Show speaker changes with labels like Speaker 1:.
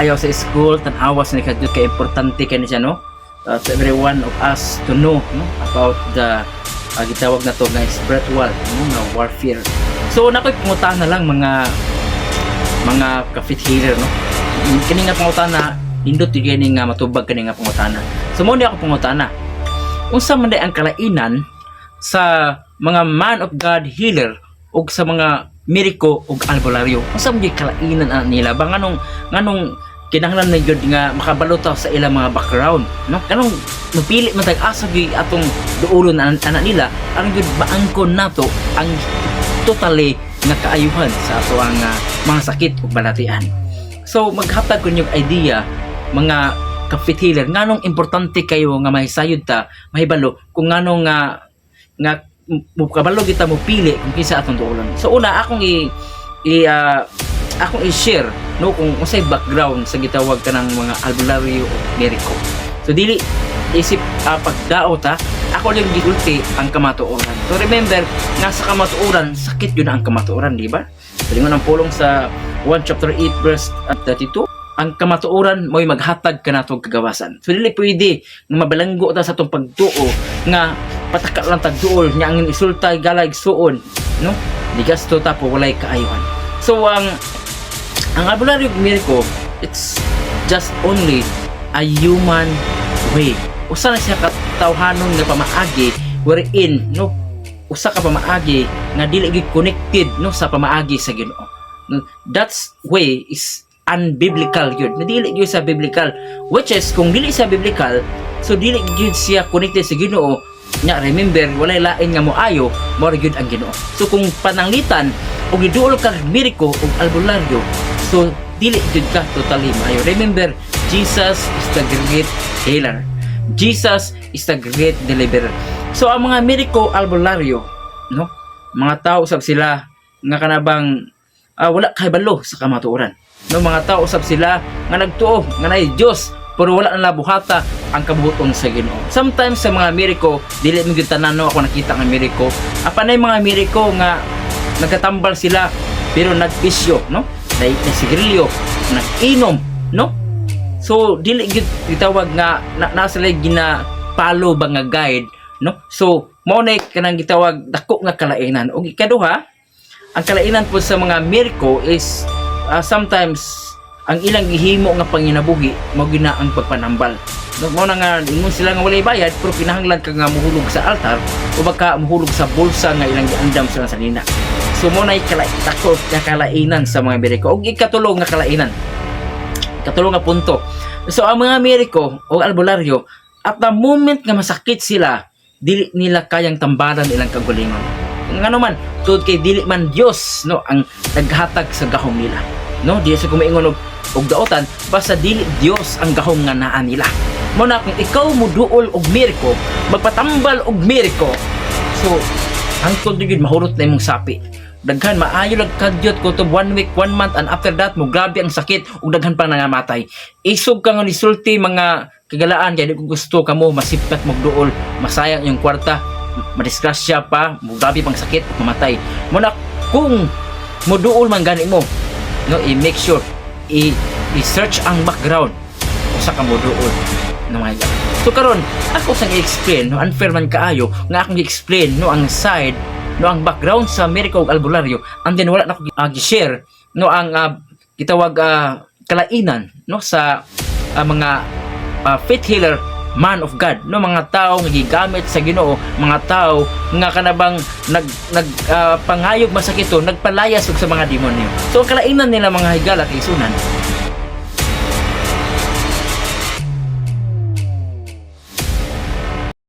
Speaker 1: ayaw sa school, tanawa sa nikadyo kay importante kani siya, no? To every one of us to know, no, about the gitawag na to nga spiritual, no, nga warfare. So nakoy pangutan na lang mga ka-faith healer, no. Kini nga pangutana indot gani nga matubag kani nga pangutana. So mo ni ako pangutana. Unsa man day ang kalainan sa mga man of God healer ug sa mga miriko ug albularyo? Unsa man day kalainan nila ba nganong kinahanglan na gyud nga makabalo ta sa ilang mga background, no? Kanong mapili man tag asa gyud atong duolon ana nila ang gyud maangkon nato ang totally nga kaayuhan sa ato ang mga sakit ug balatian. So maghatag ko yung idea mga ka-faith healer nganong importante kayo nga mahisayod ta mahibalo kung nganong nga kabalo kita mo pili kung kinsa atong duolon. So una akong akong i-share, no, kung unsay background sa gitawag kanang mga albularyo o miriko. So dili isip pagdao ta ako lang giulti ang kamatuoran. So remember nga sa kamatuoran sakit yun ang kamatuoran, di ba? Palingon ang pulong sa 1 chapter 8 verse 32, ang kamatuoran mo'y maghatag kanatong kagawasan. So dili pwede nga mabalanggo ta sa atong pagtuo nga pataka lang tagduol nya ang isultay galag suon, no? Digasto ta po walay kaayuhan. So ang albularyo ug miriko, it's just only a human way. Usa na siya katawhanon nga pamaagi wherein, no, usa ka pamaagi nga dili gyud connected, no, sa pamaagi sa Ginoo. No, that's way is unbiblical gyud. Dili gyud sa biblical, which is kung dili sa biblical, so dili gyud siya connected sa Ginoo. Nya remember walay lain nga moayo mo gyud ang Ginoo. So kung pananglitan og giduol ka miriko ug albularyo, so dili gyud ka totally maayo. Remember, Jesus is the great healer. Jesus is the great deliverer. So ang mga miriko albularyo, no, mga tao usab sila nga kanabang wala kay balo sa kamatuoran. No, mga tao usab sila nga nagtuo nga nay Dios pero wala na buhata ang kabuton sa Ginoo. Sometimes sa mga miriko dili mi gyud tanan, no, ako nakita nga miriko. Apanay mga miriko nga nagkatambal sila pero nagbisyo, no? Nagsigarilyo, nag-inom, no? So dili gyud gitawag nga nasa lay ginapalo ba nga guide, no? So mao na kanang gitawag dako nga kalainan. Og ikaduha, ang kalainan po sa mga miriko is sometimes ang ilang gihimo nga panginabuhi mao gina ang pagpanambal. No, mao na nga ingon sila nga walay bayad pero kinahanglan ka nga muhulog sa altar o baka muhulog sa bulsa nga ilang giandam sila sa lina. So mo na dako nga kalainan sa mga miriko. Og ikatulong nga kalainan, katulong nga punto. So ang mga miriko o albularyo, at the moment nga masakit sila, dili nila kayang tambalan ilang kagalingon. Ngano man tungod kay dili man Dios, no, ang naghatag sa gahom nila, no? Di sa kumiingon og daotan basta dili Dios ang gahom nga naa nila. Mo na kung ikaw mo duol og miriko, magpatambal og miriko, so hangtod gyud mahurot na imong sapi. Daghan maayo lang kadyot ko to 1 week, 1 month, and after that mo grabe ang sakit ug daghan pa nangamatay. Isog ka nga nisulti mga kagalaan kay di ko gusto kamo masiptat mo duol, masayang yung kwarta, madisgrasya pa, mo grabe pang sakit ug mamatay. Mo na kung mo duol man gani mo, no, i-make sure i-search ang background usa ka mo duol no mga iga. So karon ako sang i-explain, no, unfair man kaayo nga akong i-explain, no, ang side, no, ang background sa miriko ug albularyo, and then wala na ko gi-share, no, ang gitawag kalainan, no, sa mga faith healer man of God, no, mga tao nga gigamit sa Ginoo, mga tao nga kanabang pangayog masakito, nagpalayas og sa mga demonyo. So ang kalainan nila mga higala kay sunan